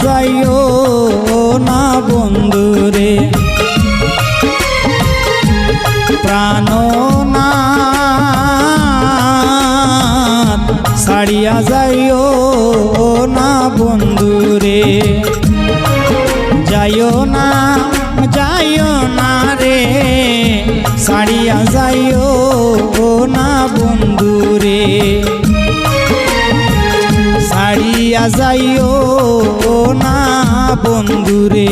যাইও না বন্ধুরে প্রাণনাথ ছাড়িয়া যাইও না বন্ধুরে যাইও না রে ছাড়িয়া যাইও না বন্ধুরে ছাড়িয়া যাইও না বন্ধুরে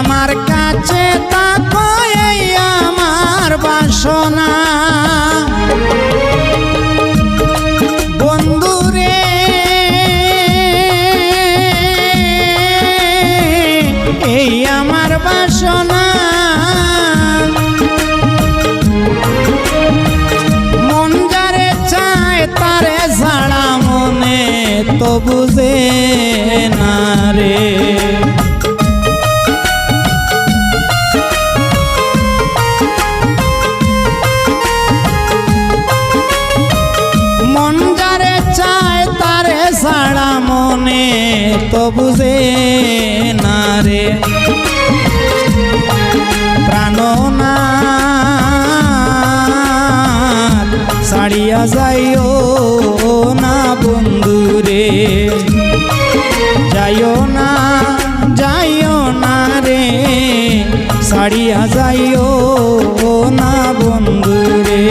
আমার কাছে থাকো এই আমার বাসনা বন্ধুরে এই আমার বাসনা মন যারে চায় তারে ছাড়া মনে তো বুঝে না রে তো বুঝে না রে প্রাণনাথ ছাড়িয়া যাইও না বন্ধুরে যাইও না রে ছাড়িয়া যাইও না বন্ধুরে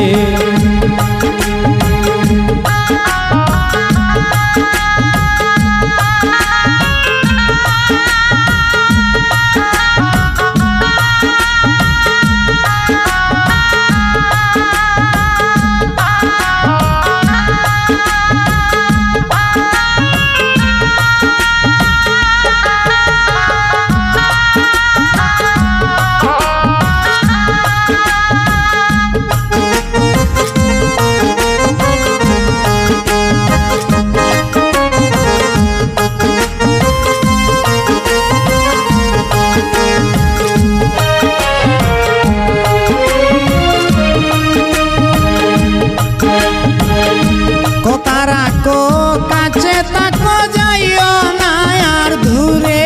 কাছে তাকো যাইও না আর দূরে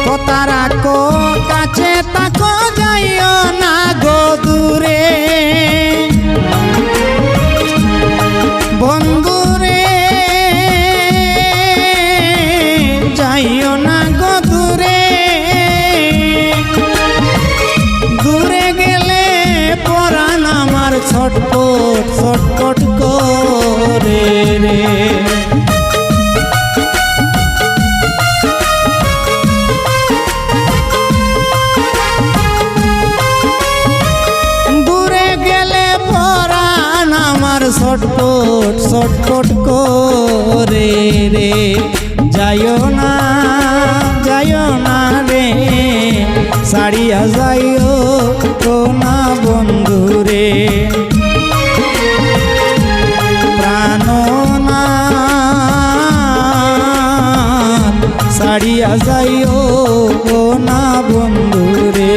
কথা রাখো কাছে তাকো যাইও না গো দূরে বন্ধুরে যাইও না গো দূরে দূরে গেলে পরাণ আমার ছটপট ছটপট করে রে দূরে গেলে পরাণ আমার ছটপট ছটপট করে রে যাইও না রে ছাড়িয়া যাইও না বন্ধুরে প্রাণনাথ ছাড়িয়া যাইও না বন্ধুরে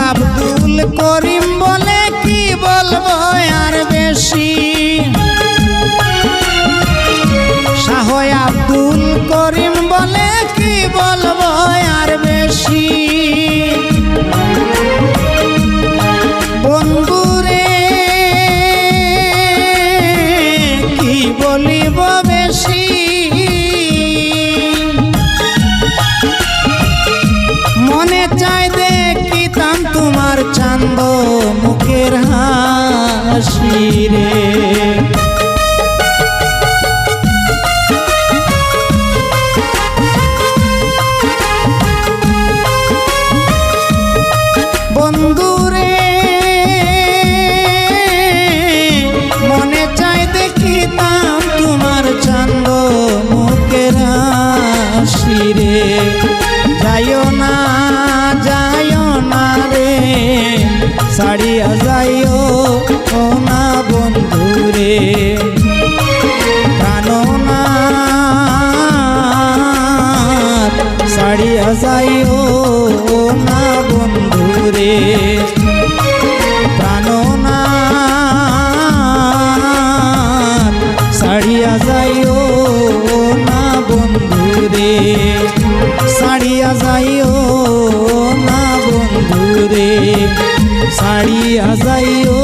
আব্দুল করিম বলে কি বলবো আর বেশি, শাহ আব্দুল করিম বলে কি বলবো আর বেশি। বন্ধুরে কি বলিব বেশি, মনে চাই দেখিতাম তোমার চান্দ মুখের হাসি রে। বন্ধুরে মনে চাই দেখিতাম তোমার চান্দ মুখের হাসি রে। যাইও না রে ছাড়িয়া যাইও ও না বন্ধুরে, প্রাণনাথ ছাড়িয়া যাইও ও না বন্ধুরে, প্রাণনাথ ছাড়িয়া যাইও ও না বন্ধুরে, ছাড়িয়া যাইও না বন্ধুরে, ছাড়িয়া যাইও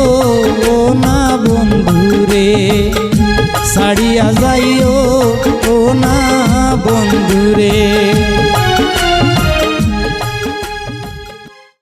না বন্ধুরে, ছাড়িয়া যাইও না বন্ধুরে।